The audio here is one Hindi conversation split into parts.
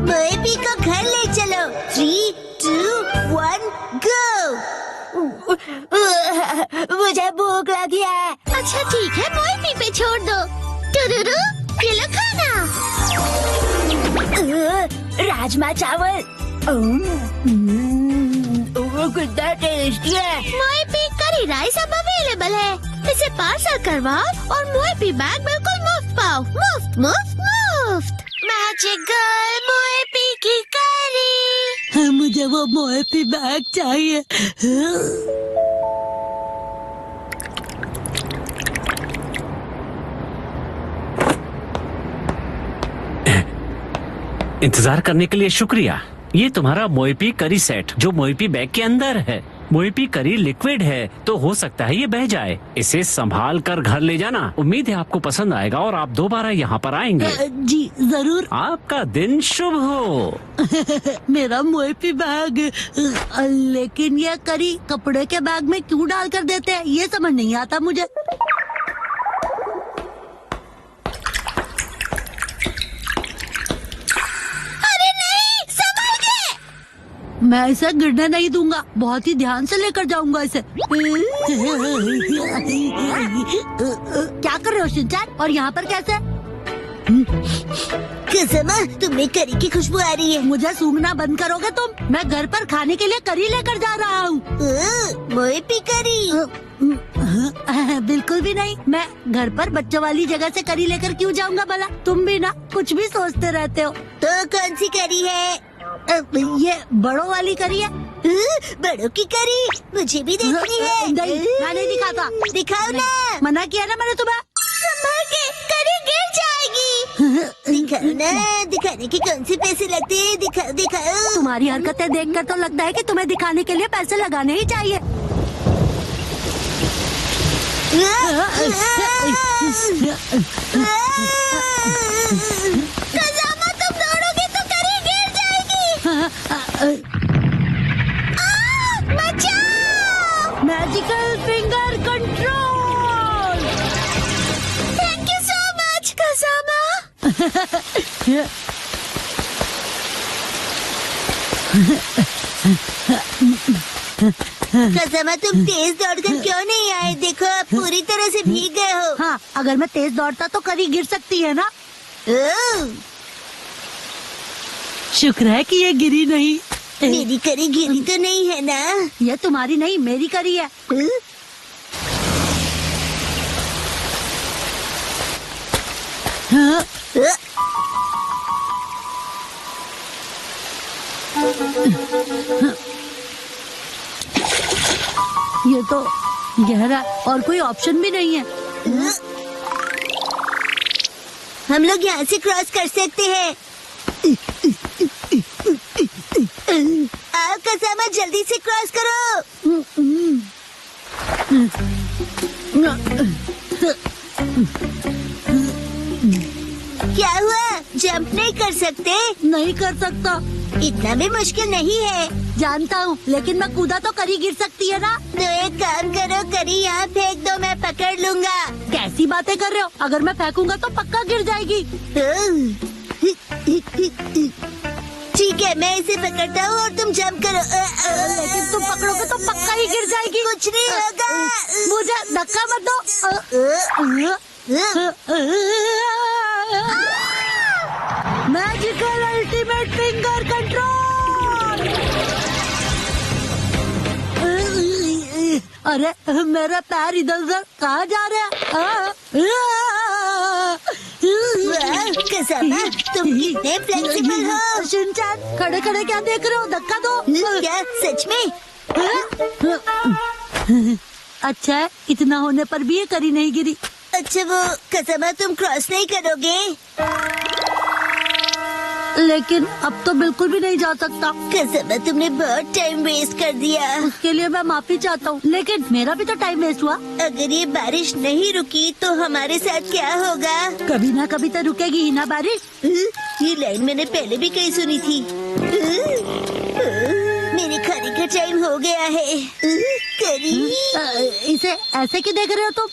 मोएपी को घर ले चलो। 3, 2, 1 गो। मुझे भूख लगी है। अच्छा ठीक है, मोएपी पे छोड़ दो। टुरुरु, ये लो खाना। राजमा चावल कितना टेस्टी है। मोएपी करी राइस अब अवेलेबल है। इसे पार्सल करवाओ और मोएपी बैग बिल्कुल मुफ्त पाओ। मुफ्त मुफ्त मुफ्त। मैजिकल मोएपी की करी। मुझे वो मोएपी बैग चाहिए। इंतजार करने के लिए शुक्रिया। ये तुम्हारा मोएपी करी सेट जो मोएपी बैग के अंदर है। मोएपी करी लिक्विड है तो हो सकता है ये बह जाए। इसे संभाल कर घर ले जाना। उम्मीद है आपको पसंद आएगा और आप दोबारा यहाँ पर आएंगे। जी जरूर। आपका दिन शुभ हो। मेरा मोएपी बैग। लेकिन ये करी कपड़े के बैग में क्यों डाल कर देते हैं, ये समझ नहीं आता मुझे। मैं इसे गिरने नहीं दूंगा, बहुत ही ध्यान से लेकर जाऊंगा इसे। क्या कर रहे हो शिनचैन, और यहाँ पर कैसे? कज़मा, तुम्हें करी की खुशबू आ रही है। मुझे सूंघना बंद करोगे तुम? मैं घर पर खाने के लिए करी लेकर जा रहा हूँ। मोएपी करी। बिल्कुल भी नहीं। मैं घर पर बच्चों वाली जगह से करी लेकर क्यों जाऊंगा भला? तुम भी ना कुछ भी सोचते रहते हो। तो कौन सी करी है? ये बड़ों वाली करी है। बड़ों की करी मुझे भी देखनी है। नहीं, मैं नहीं दिखाता। दिखाओ ना। मना किया ना मैंने तुम्हें। संभल के, करी गिर जाएगी। दिखाओ ना, दिखाने के कौन से पैसे लगते हैं? दिखाओ दिखाओ। तुम्हारी हरकतें देखकर तो लगता है कि तुम्हें दिखाने के लिए पैसे लगाने ही चाहिए। कज़ामा, तुम दौड़ोगे तो करी गिर जाएगी। बचाओ! Magical finger control. Thank you so much Kazama. Kazama, तुम तेज दौड़कर क्यों नहीं आए? देखो आप पूरी तरह से भीग गए हो। हाँ, अगर मैं तेज दौड़ता तो करी गिर सकती है ना। शुक्र है कि ये गिरी नहीं। मेरी करी गिरी तो नहीं है ना? ये तुम्हारी नहीं, मेरी करी है। हाँ। ये तो गहरा और कोई ऑप्शन भी नहीं है। हम लोग यहाँ से क्रॉस कर सकते हैं। आओ कज़ामा, जल्दी से क्रॉस करो। क्या हुआ? जंप नहीं कर सकते? नहीं कर सकता। इतना भी मुश्किल नहीं है। जानता हूँ, लेकिन मैं कूदा तो करी गिर सकती है ना। तो एक काम करो, करी यहाँ फेंक दो, मैं पकड़ लूंगा। कैसी बातें कर रहे हो? अगर मैं फेंकूंगा तो पक्का गिर जाएगी। ठीक है, मैं इसे पकड़ता हूँ और तुम जंप करो। लेकिन तुम पकड़ोगे तो पक्का ही गिर जाएगी। कुछ नहीं होगा। मुझे धक्का मत दो। Magical ultimate finger control. अरे मेरा पैर इधर उधर कहाँ जा रहा है? कज़ामा, तुम कितने फ्लेक्सिबल हो। शिनचैन, खड़े खड़े क्या देख रहे हो? धक्का दो। क्या सच में? अच्छा है, इतना होने पर भी ये करी नहीं गिरी। अच्छा वो कज़ामा, तुम क्रॉस नहीं करोगे? लेकिन अब तो बिल्कुल भी नहीं जा सकता। कज़ामा, तुमने बहुत टाइम वेस्ट कर दिया। उसके लिए मैं माफी चाहता हूँ, लेकिन मेरा भी तो टाइम वेस्ट हुआ। अगर ये बारिश नहीं रुकी तो हमारे साथ क्या होगा? कभी ना कभी तो रुकेगी ही ना बारिश। ये लाइन मैंने पहले भी कहीं सुनी थी। मेरे खाने का टाइम हो गया है। करी, इसे ऐसे क्यों देख रहे हो तुम?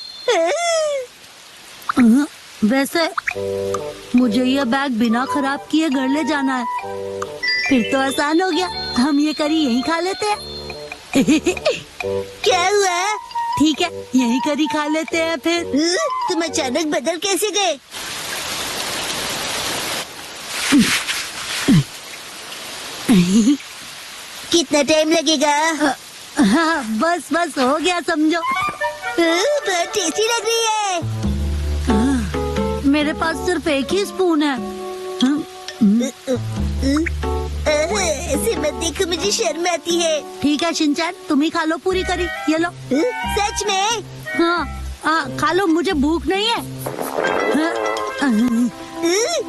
वैसे मुझे ये बैग बिना खराब किए घर ले जाना है। फिर तो आसान हो गया, हम ये करी यहीं खा लेते हैं। क्या हुआ? ठीक है, यहीं करी खा लेते हैं फिर। तुम अचानक बदल कैसे गए? कितना टाइम लगेगा? हाँ, बस बस हो गया समझो। बहुत टेस्टी लग रही है। मेरे पास सिर्फ एक ही स्पून है। ऐसे मत देखो, मुझे शर्म आती है। ठीक है शिनचैन, तुम ही खा लो पूरी करी, ये लो। सच में? हाँ, खा लो, मुझे भूख नहीं है।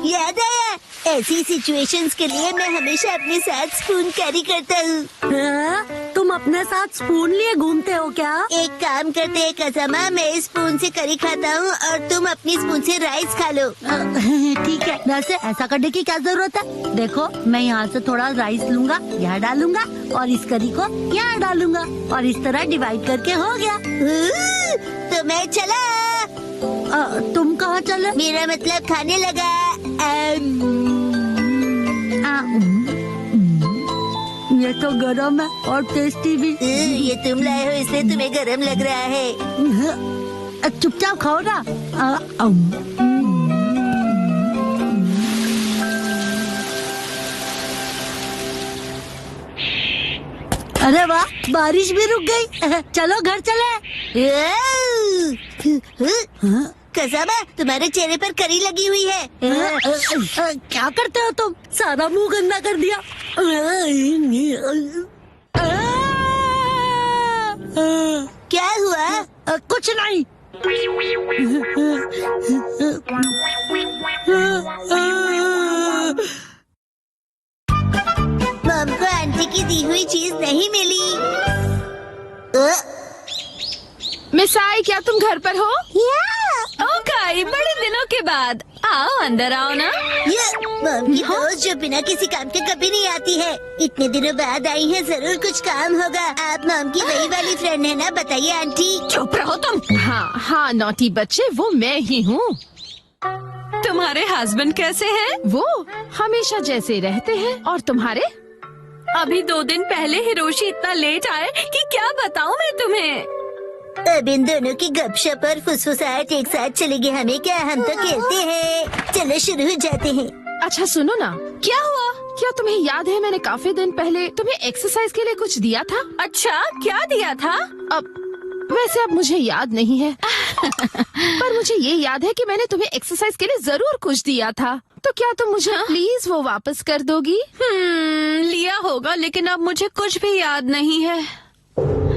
याद आया, ऐसी सिचुएशंस के लिए मैं हमेशा अपने साथ स्पून कैरी करता हूँ। तुम अपने साथ स्पून लिए घूमते हो क्या? एक काम करते हैं कसामा, मैं इस स्पून से करी खाता हूँ और तुम अपनी स्पून से राइस खा लो। ठीक है, वैसे ऐसा करने की क्या जरूरत है? देखो, मैं यहाँ से थोड़ा राइस लूंगा, यहाँ डालूंगा और इस करी को यहाँ डालूंगा और इस तरह डिवाइड करके हो गया। तो मैं चला। तुम कहाँ चले? मेरा मतलब खाने लगा। ये तो गरम है और टेस्टी भी। ये तुम लाए हो इसलिए तुम्हें गरम लग रहा है। चुपचाप खाओ ना। अरे वाह, बारिश भी रुक गई। चलो घर चले। कसाबा, तुम्हारे चेहरे पर करी लगी हुई है। क्या करते हो तुम? सारा मुंह गंदा कर दिया। क्या हुआ? कुछ नहीं। मम को आंटी की दी हुई चीज नहीं मिली। मिसाई, क्या तुम घर पर हो? ओके, बड़े दिनों के बाद आओ, अंदर आओ ना। ये मम की दोस्त जो बिना किसी काम के कभी नहीं आती है, इतने दिनों बाद आई है, जरूर कुछ काम होगा। आप मम की वही वाली फ्रेंड है ना? बताइए आंटी। चुप रहो तुम। हाँ, नॉटी बच्चे, वो मैं ही हूँ। तुम्हारे हस्बैंड कैसे हैं? वो हमेशा जैसे रहते हैं। और तुम्हारे? अभी 2 दिन पहले हिरोशी इतना लेट आए कि क्या बताऊं मैं तुम्हें। अब इन दोनों की गपशप और फुसफुसाहट एक साथ चलेगी हमें क्या? हम तो खेलते हैं। चलो शुरू हो जाते हैं। अच्छा सुनो ना, क्या हुआ? क्या तुम्हें याद है मैंने काफी दिन पहले तुम्हें एक्सरसाइज के लिए कुछ दिया था? अच्छा, क्या दिया था? अब वैसे अब मुझे याद नहीं है पर मुझे ये याद है कि मैंने तुम्हें एक्सरसाइज के लिए जरूर कुछ दिया था। तो क्या तुम मुझे प्लीज वो वापस कर दोगी? लिया होगा, लेकिन अब मुझे कुछ भी याद नहीं है।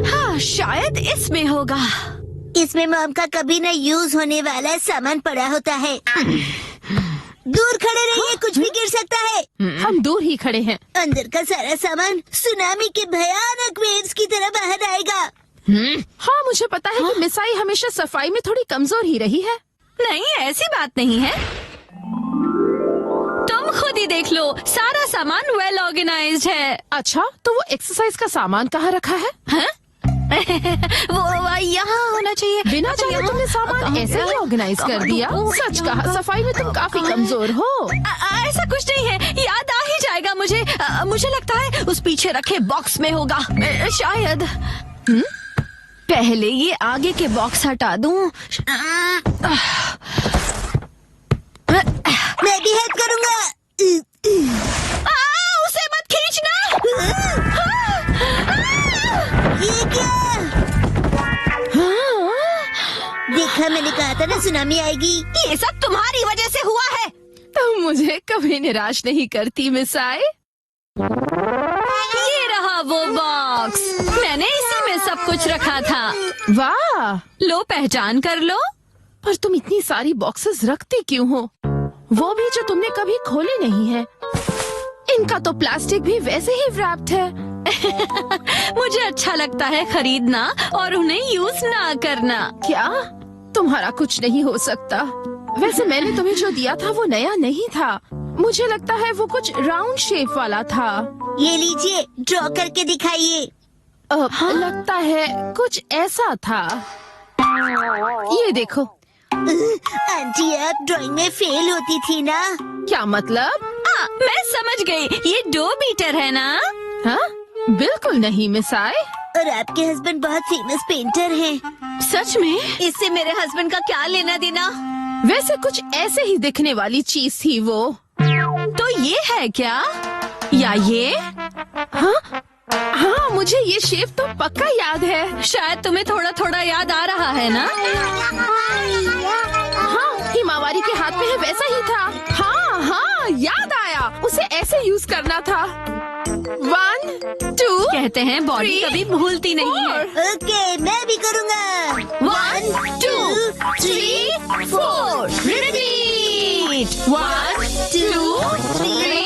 हाँ, शायद इसमें होगा। इसमें मॉम का कभी न यूज होने वाला सामान पड़ा होता है। दूर खड़े रहिए, कुछ भी गिर सकता है। हम दूर ही खड़े हैं। अंदर का सारा सामान सुनामी के भयानक वेव्स की तरह बाहर आएगा। हाँ, मुझे पता है कि मिसाई हमेशा सफाई में थोड़ी कमजोर ही रही है। नहीं, ऐसी बात नहीं है। तुम खुद ही देख लो, सारा सामान वेल ऑर्गेनाइज्ड है। अच्छा, तो वो एक्सरसाइज का सामान कहाँ रखा है? हाँ? वो यहाँ होना चाहिए। बिना जाने तुमने सामान ऐसे ही ऑर्गेनाइज कर दिया। सच कहा, सफाई में तुम काफी कमजोर हो। ऐसा कुछ नहीं है, याद आ ही जाएगा मुझे। मुझे लगता है उस पीछे रखे बॉक्स में होगा, शायद। पहले ये आगे के बॉक्स हटा दूं। मैं भी हेल्प करूँगा। उसे मत खींचना। ये क्या? देखा, मैंने कहा था ना सुनामी आएगी। ये सब तुम्हारी वजह से हुआ है। तुम मुझे कभी निराश नहीं करती मिसाई। ये रहा वो बॉक्स, मैंने इसी में सब कुछ रखा था। वाह, लो, पहचान कर लो। पर तुम इतनी सारी बॉक्सेस रखती क्यों हो? वो भी जो तुमने कभी खोले नहीं है। इनका तो प्लास्टिक भी वैसे ही रैप्ड है। मुझे अच्छा लगता है खरीदना और उन्हें यूज ना करना। क्या? तुम्हारा कुछ नहीं हो सकता। वैसे मैंने तुम्हें जो दिया था वो नया नहीं था। मुझे लगता है वो कुछ राउंड शेप वाला था। ये लीजिए, ड्रॉ करके दिखाइए। लगता है कुछ ऐसा था। ये देखो, आंटी आप ड्राइंग में फेल होती थी ना। क्या मतलब? मैं समझ गई, ये डो बीटर है ना? हाँ? बिल्कुल नहीं मिस आय। और आपके हस्बैंड बहुत फेमस पेंटर हैं। सच में? इससे मेरे हस्बैंड का क्या लेना देना? वैसे कुछ ऐसे ही दिखने वाली चीज थी वो। तो ये है क्या? या ये? हाँ, मुझे ये शेप तो पक्का याद है। शायद तुम्हें थोड़ा थोड़ा याद आ रहा है ना? हाँ, हिमावारी के हाथ में है वैसा ही था। हाँ हाँ, याद आया, उसे ऐसे यूज करना था। 1 2 कहते हैं बॉडी 3 कभी भूलती नहीं है। ओके मैं भी करूँगा। 1 2 3 4 रिपीट। 1 2 3।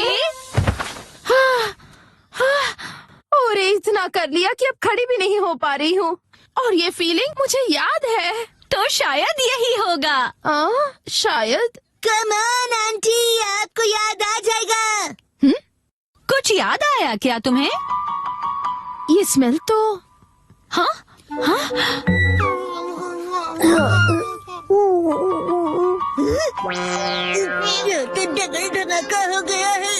और इतना कर लिया कि अब खड़ी भी नहीं हो पा रही हूँ। और ये फीलिंग मुझे याद है। तो शायद यही होगा। शायद। कम ऑन आंटी, आपको याद आ जाएगा। कुछ याद आया क्या तुम्हें? ये स्मेल तो। हाँ हाँ, ये तो डबल धमाका हो गया है।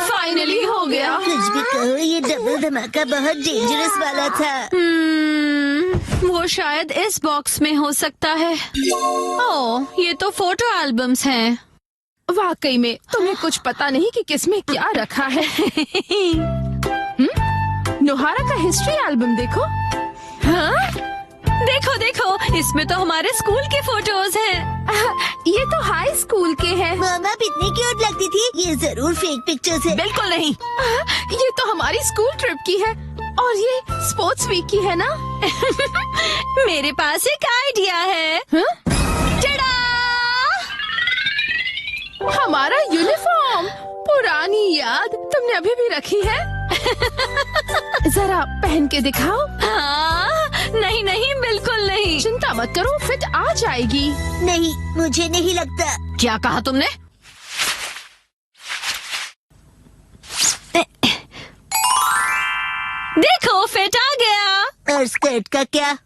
फाइनली हो गया। कुछ भी कहो, ये डबल धमाका बहुत डेंजरस वाला था। वो शायद इस बॉक्स में हो सकता है। ओह, ये तो फोटो एल्बम्स हैं। वाकई में तुम्हें कुछ पता नहीं कि किसमें क्या रखा है। नोहारा का हिस्ट्री एल्बम देखो। हाँ? देखो देखो, इसमें तो हमारे स्कूल के फोटोज हैं। ये तो हाई स्कूल के हैं। मॉम आप इतनी क्यूट लगती थी। ये जरूर फेक पिक्चर्स है। बिल्कुल नहीं। ये तो हमारी स्कूल ट्रिप की है। और ये स्पोर्ट्स वीक की है ना? मेरे पास एक आइडिया है। टड़ा! हमारा यूनिफॉर्म, पुरानी याद तुमने अभी भी रखी है? जरा पहन के दिखाओ। नहीं नहीं, बिल्कुल नहीं। चिंता मत करो, फिट आ जाएगी। नहीं, मुझे नहीं लगता। क्या कहा तुमने? देखो, फिट आ गया। और स्कर्ट का क्या?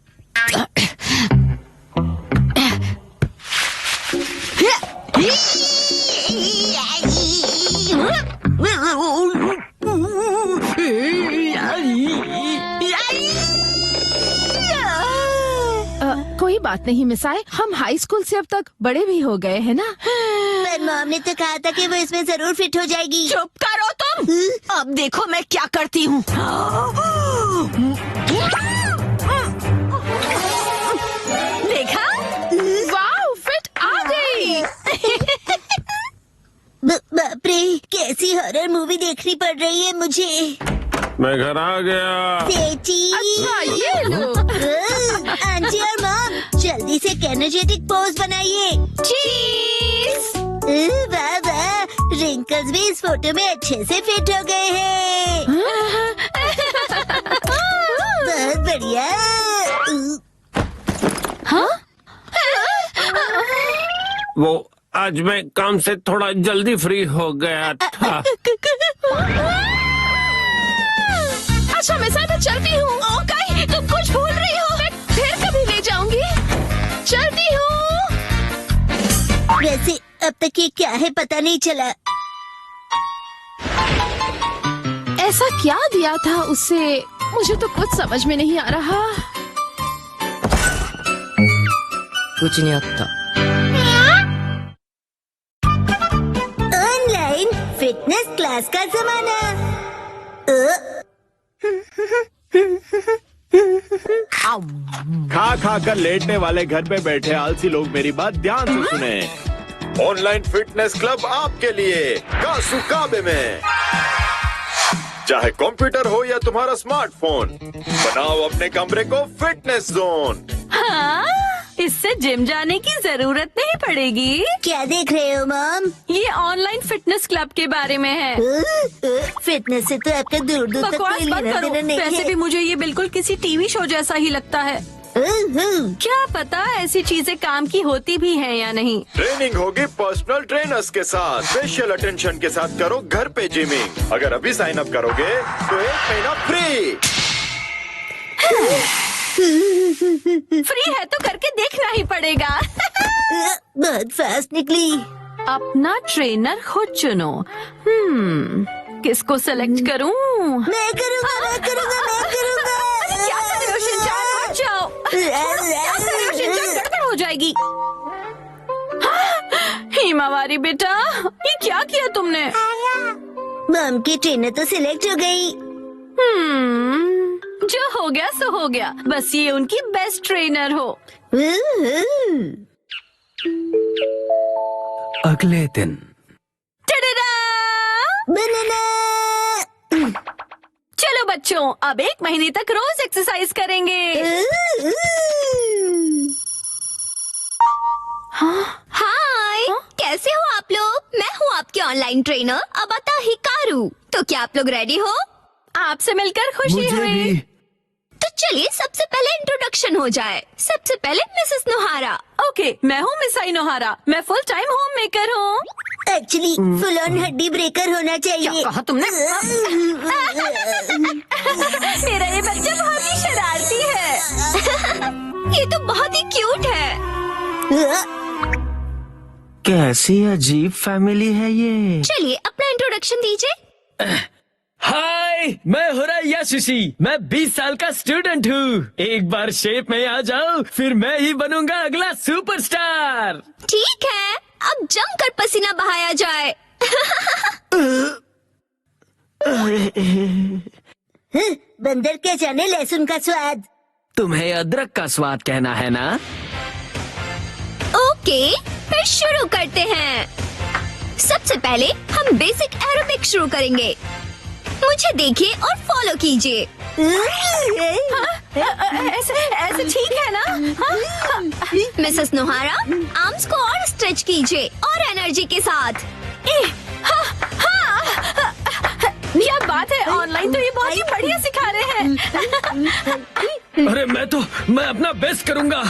कोई बात नहीं मिसाए, हम हाई स्कूल से अब तक बड़े भी हो गए हैं ना। पर मॉम ने तो कहा था कि वो इसमें जरूर फिट हो जाएगी। चुप करो तुम। अब देखो मैं क्या करती हूँ। देखा? वाह, फिट आ गई। बाप रे, कैसी हॉरर मूवी देखनी पड़ रही है मुझे। मैं घर आ गया। सेठी। अच्छा, ये लो। आंटी और मॉम जल्दी से एनर्जेटिक पोज बनाइए। चीज। वाह वाह, रिंकल्स भी इस फोटो में अच्छे से फिट हो गए हैं। बहुत बढ़िया। वो आज मैं काम से थोड़ा जल्दी फ्री हो गया था। अच्छा मिसाए, मैं चलती हूँ। ओके, तुम कुछ भूल रही हो। मैं फिर कभी ले जाऊंगी। चलती हूँ। वैसे अब तक ये क्या है पता नहीं चला। ऐसा क्या दिया था उसे, मुझे तो कुछ समझ में नहीं आ रहा। うちにあった ऑनलाइन फिटनेस क्लास का जमाना। खा खा कर लेटने वाले घर पे बैठे आलसी लोग मेरी बात ध्यान से सुने। ऑनलाइन फिटनेस क्लब आपके लिए कासुकाबे में। चाहे कंप्यूटर हो या तुम्हारा स्मार्टफोन, बनाओ अपने कमरे को फिटनेस जोन। हाँ, इससे जिम जाने की जरूरत नहीं पड़ेगी। क्या देख रहे हो मॉम? ये ऑनलाइन फिटनेस क्लब के बारे में है। फिटनेस से तो आपका दूर दूर तक बकवास कोई मत लेना करो। देना नहीं वैसे है। भी मुझे ये बिल्कुल किसी टीवी शो जैसा ही लगता है। क्या पता ऐसी चीजें काम की होती भी हैं या नहीं। ट्रेनिंग होगी पर्सनल ट्रेनर्स के साथ। स्पेशल अटेंशन के साथ करो घर पे जिमिंग। अगर अभी साइन अप करोगे तो 1 महीना फ्री। फ्री है तो करके देखना ही पड़ेगा। बहुत फास्ट निकली। अपना ट्रेनर खुद चुनो। किसको सेलेक्ट करूं? मैं करूँगा। क्या कर रहे हो शिनचान? हट जाओ। क्या कर रहे हो शिनचान? गड़बड़ हो जाएगी। हिमावारी बेटा, ये क्या किया तुमने? मॉम की ट्रेनर तो सिलेक्ट हो गई। जो हो गया सो हो गया। बस ये उनकी बेस्ट ट्रेनर हो। अगले दिन टडडा! बनाना। चलो बच्चों, अब 1 महीने तक रोज एक्सरसाइज करेंगे। हाय, कैसे हो आप लोग? मैं हूँ आपकी ऑनलाइन ट्रेनर अबाता हिकारू। तो क्या आप लोग रेडी हो? आपसे मिलकर खुशी हुई। तो चलिए सबसे पहले इंट्रोडक्शन हो जाए। सबसे पहले मिसेस नोहारा। ओके, मैं हूँ मिसाई नोहारा। मैं फुल टाइम होम मेकर हूँ। एक्चुअली फुल ऑन हड्डी ब्रेकर होना क्या चाहिए। कहा तुमने? मेरा ये बच्चा बहुत ही शरारती है। ये तो बहुत ही क्यूट है। कैसी अजीब फैमिली है ये। चलिए अपना इंट्रोडक्शन दीजिए। हाय, मैं हुरा याशुशी। मैं 20 साल का स्टूडेंट हूँ। एक बार शेप में आ जाओ, फिर मैं ही बनूंगा अगला सुपरस्टार। ठीक है, अब जमकर पसीना बहाया जाए। बंदर क्या जाने लहसुन का स्वाद। तुम्हें अदरक का स्वाद कहना है ना? ओके, फिर शुरू करते हैं। सबसे पहले हम बेसिक एरोबिक शुरू करेंगे। मुझे देखिए और फॉलो कीजिए। ऐसे ठीक है ना? मिसेस नोहारा, आर्म्स को और स्ट्रेच कीजिए और एनर्जी के साथ। क्या बात है, ऑनलाइन तो ये बहुत ही बढ़िया सिखा रहे हैं। अरे मैं अपना बेस्ट करूंगा।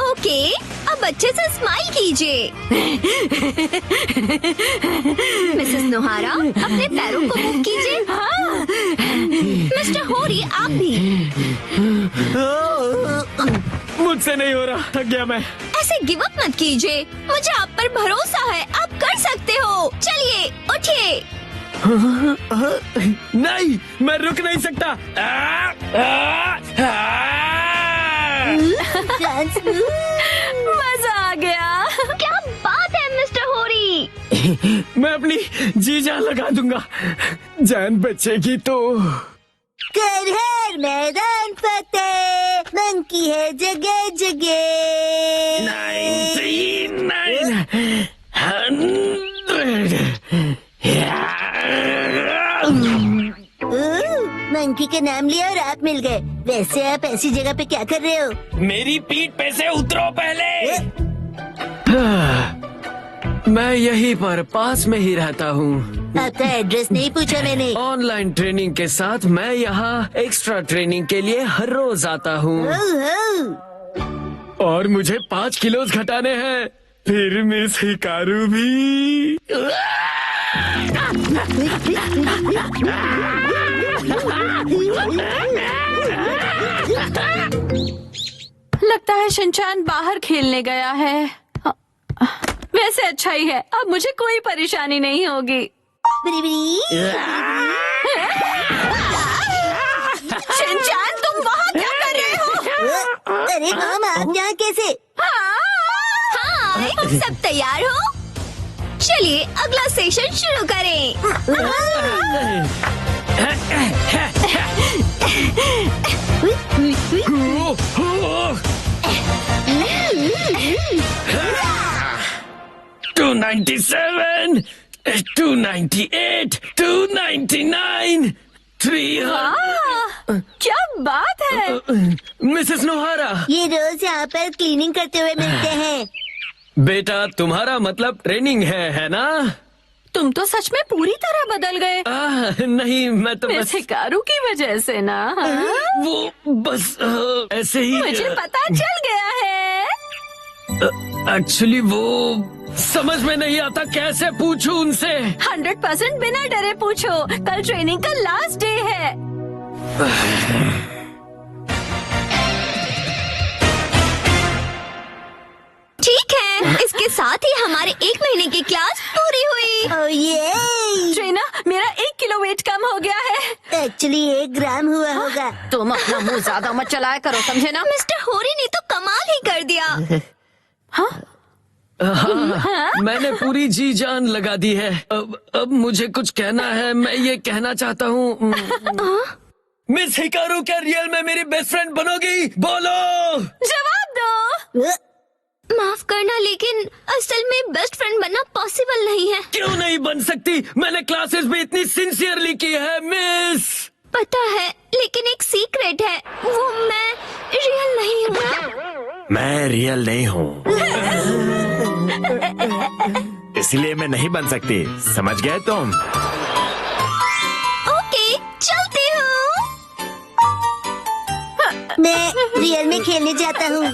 ओके, अब अच्छे से स्माइल कीजिए। मिसेस नोहारा, अपने पैरों को मूव कीजिए। मिस्टर होरी, आप भी। मुझसे नहीं हो रहा, थक गया मैं। ऐसे गिव अप मत कीजिए। मुझे आप पर भरोसा है, आप कर सकते हो। चलिए उठिए। नहीं, मैं रुक नहीं सकता। मजा आ गया। क्या बात है मिस्टर होरी। मैं अपनी जी जान लगा दूंगा। जान बचेगी तो। कर हर मैदान फतेह, मंकी है जगह जगह। 99 मंकी का नाम लिया और आप मिल गए। वैसे आप ऐसी जगह पे क्या कर रहे हो? मेरी पीठ पे से उतरो पहले। मैं यहीं पर पास में ही रहता हूँ। आपका एड्रेस नहीं पूछा मैंने। ऑनलाइन ट्रेनिंग के साथ मैं यहाँ एक्स्ट्रा ट्रेनिंग के लिए हर रोज आता हूँ। और मुझे 5 किलो घटाने हैं। फिर मिस हिकारू भी। लगता है शिनचान बाहर खेलने गया है। वैसे अच्छा ही है, अब मुझे कोई परेशानी नहीं होगी। शिनचान, तुम वहाँ क्या कर रहे हो? अरे मॉम, आप यहाँ कैसे? हाँ, सब तैयार हो? चलिए अगला सेशन शुरू करें। 297, 298, 299, 300। क्या बात है? मिसेस नोहारा, ये रोज यहाँ पर क्लीनिंग करते हुए मिलते हैं। बेटा तुम्हारा मतलब ट्रेनिंग है ना? तुम तो सच में पूरी तरह बदल गए। नहीं, मैं तो बस हिकारू की वजह से ना। वो बस ऐसे ही। मुझे पता चल गया है। एक्चुअली वो समझ में नहीं आता, कैसे पूछूं उनसे। 100% बिना डरे पूछो। कल ट्रेनिंग का लास्ट डे है। ठीक है, इसके साथ ही हमारे 1 महीने की क्लास पूरी हुई। ओह ये ट्रेना, मेरा 1 किलो वेट कम हो गया है। एक्चुअली 1 ग्राम हुआ होगा। तुम अपना मुंह ज्यादा मत चलाया करो, समझे ना? मिस्टर होरी ने तो कमाल ही कर दिया। हाँ, मैंने पूरी जी जान लगा दी है। अब मुझे कुछ कहना है। मैं ये कहना चाहता हूँ, मिस हिकारू क्या रियल में मेरी बेस्ट फ्रेंड बनोगी? बोलो। जवाब दो। माफ करना, लेकिन असल में बेस्ट फ्रेंड बनना पॉसिबल नहीं है। क्यों नहीं बन सकती? मैंने क्लासेस में इतनी सिंसियरली की है मिस। पता है, लेकिन एक सीक्रेट है, वो मैं रियल नहीं हूँ। मैं रियल नहीं हूँ, इसलिए मैं नहीं बन सकती। समझ गए तुम? ओके, चलती हूँ। मैं रियल में खेलने जाता हूँ।